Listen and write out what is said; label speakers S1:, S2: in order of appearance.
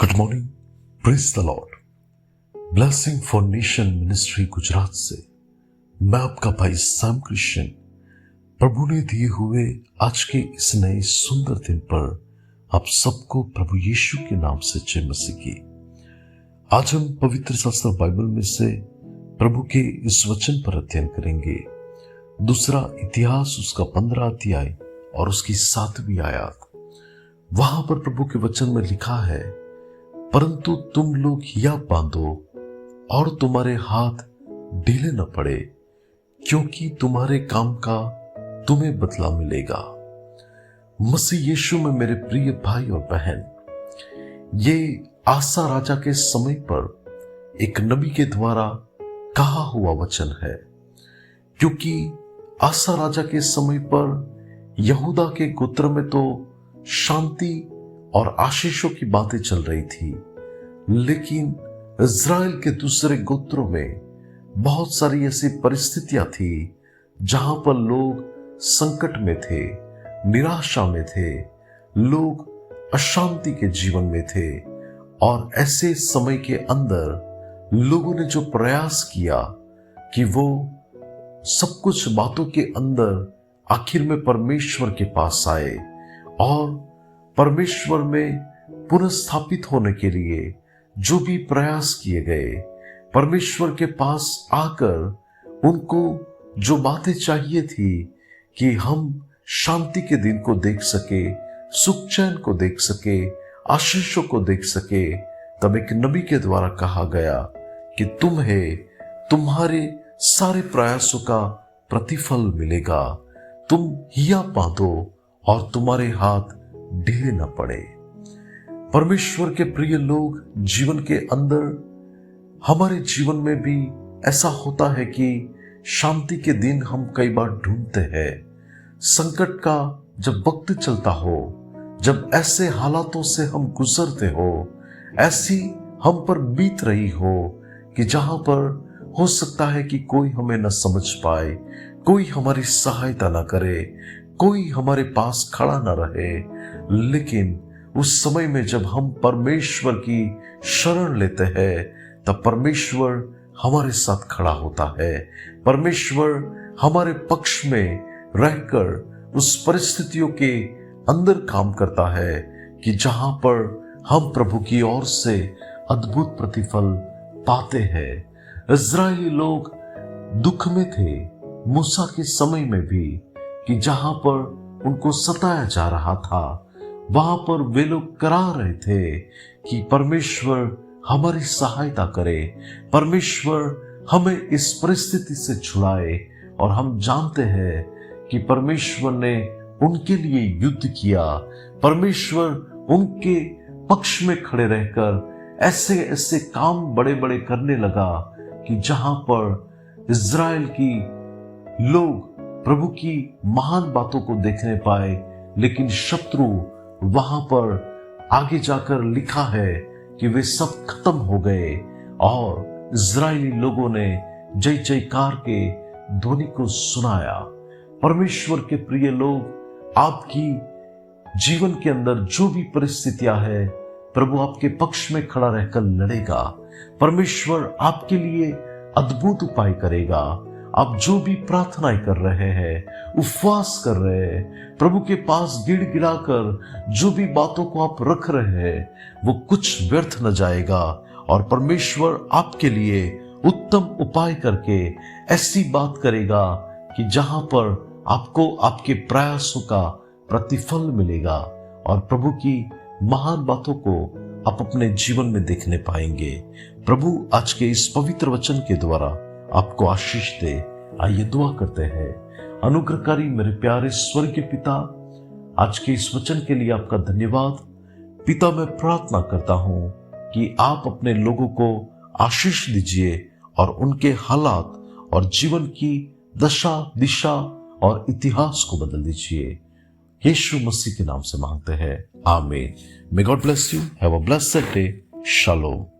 S1: Good morning, praise the Lord. Blessing for nation ministry Gujarat से मैं आपका भाई सैम क्रिश्चियन प्रभु ने दिए हुए आज के इस नए सुंदर दिन पर आप सबको प्रभु यीशु के नाम से जय मसीह की। आज हम पवित्र शास्त्र बाइबल में से प्रभु के इस वचन पर अध्ययन करेंगे। दूसरा इतिहास उसका 15 अध्याय और उसकी 7वीं आयत। वहां पर प्रभु के वचन में लिखा है, परंतु तुम लोग हिया बांधो और तुम्हारे हाथ ढीले न पड़े, क्योंकि तुम्हारे काम का तुम्हें बदला मिलेगा। मसीह यीशु में मेरे प्रिय भाई और बहन, ये आसा राजा के समय पर एक नबी के द्वारा कहा हुआ वचन है, क्योंकि आसा राजा के समय पर यहूदा के गोत्र में तो शांति और आशीषों की बातें चल रही थी, लेकिन इज़राइल के दूसरे गोत्रों में बहुत सारी ऐसी परिस्थितियां थी जहां पर लोग संकट में थे, निराशा में थे, लोग अशांति के जीवन में थे। और ऐसे समय के अंदर लोगों ने जो प्रयास किया कि वो सब कुछ बातों के अंदर आखिर में परमेश्वर के पास आए और परमेश्वर में पुनर्स्थापित होने के लिए जो भी प्रयास किए गए, परमेश्वर के पास आकर उनको जो बातें चाहिए थी कि हम शांति के दिन को देख सके, सुख चैन को देख सके, आशीषों को देख सके, तब एक नबी के द्वारा कहा गया कि तुम्हें तुम्हारे सारे प्रयासों का प्रतिफल मिलेगा। तुम हिया बांधो और तुम्हारे हाथ ढीले न पड़े। परमेश्वर के प्रिय लोग, जीवन के अंदर हमारे जीवन में भी ऐसा होता है कि शांति के दिन हम कई बार ढूंढते हैं। संकट का जब वक्त चलता हो, जब ऐसे हालातों से हम गुजरते हो, ऐसी हम पर बीत रही हो कि जहां पर हो सकता है कि कोई हमें न समझ पाए, कोई हमारी सहायता न करे, कोई हमारे पास खड़ा न रहे, लेकिन उस समय में जब हम परमेश्वर की शरण लेते हैं, तब परमेश्वर हमारे साथ खड़ा होता है। परमेश्वर हमारे पक्ष में रहकर उस परिस्थितियों के अंदर काम करता है कि जहां पर हम प्रभु की ओर से अद्भुत प्रतिफल पाते हैं। इज़राइली लोग दुख में थे मूसा के समय में भी, कि जहां पर उनको सताया जा रहा था, वहां पर वे लोग करा रहे थे कि परमेश्वर हमारी सहायता करे, परमेश्वर हमें इस परिस्थिति से छुड़ाए। और हम जानते हैं कि परमेश्वर ने उनके लिए युद्ध किया, परमेश्वर उनके पक्ष में खड़े रहकर ऐसे ऐसे काम बड़े बड़े करने लगा कि जहां पर इज़राइल की लोग प्रभु की महान बातों को देखने पाए, लेकिन शत्रु वहां पर आगे जाकर लिखा है कि वे सब खत्म हो गए और इज़राइली लोगों ने जय जयकार के ध्वनि को सुनाया। परमेश्वर के प्रिय लोग, आपकी जीवन के अंदर जो भी परिस्थितियां है, प्रभु आपके पक्ष में खड़ा रहकर लड़ेगा। परमेश्वर आपके लिए अद्भुत उपाय करेगा। आप जो भी प्रार्थनाएं कर रहे हैं, उपवास कर रहे हैं, प्रभु के पास गिड़गिड़ाकर जो भी बातों को आप रख रहे हैं, वो कुछ व्यर्थ न जाएगा और परमेश्वर आपके लिए उत्तम उपाय करके ऐसी बात करेगा कि जहां पर आपको आपके प्रयासों का प्रतिफल मिलेगा और प्रभु की महान बातों को आप अपने जीवन में देखने पाएंगे। प्रभु आज के इस पवित्र वचन के द्वारा आपको आशीष दे। आइए दुआ करते हैं। अनुग्रहकारी मेरे प्यारे स्वर्गीय पिता, आज के इस वचन के लिए आपका धन्यवाद। पिता, मैं प्रार्थना करता हूं कि आप अपने लोगों को आशीष दीजिए और उनके हालात और जीवन की दशा, दिशा और इतिहास को बदल दीजिए। यीशु मसीह के नाम से मांगते हैं, आमीन। May God bless you. Have a blessed day. Shalom.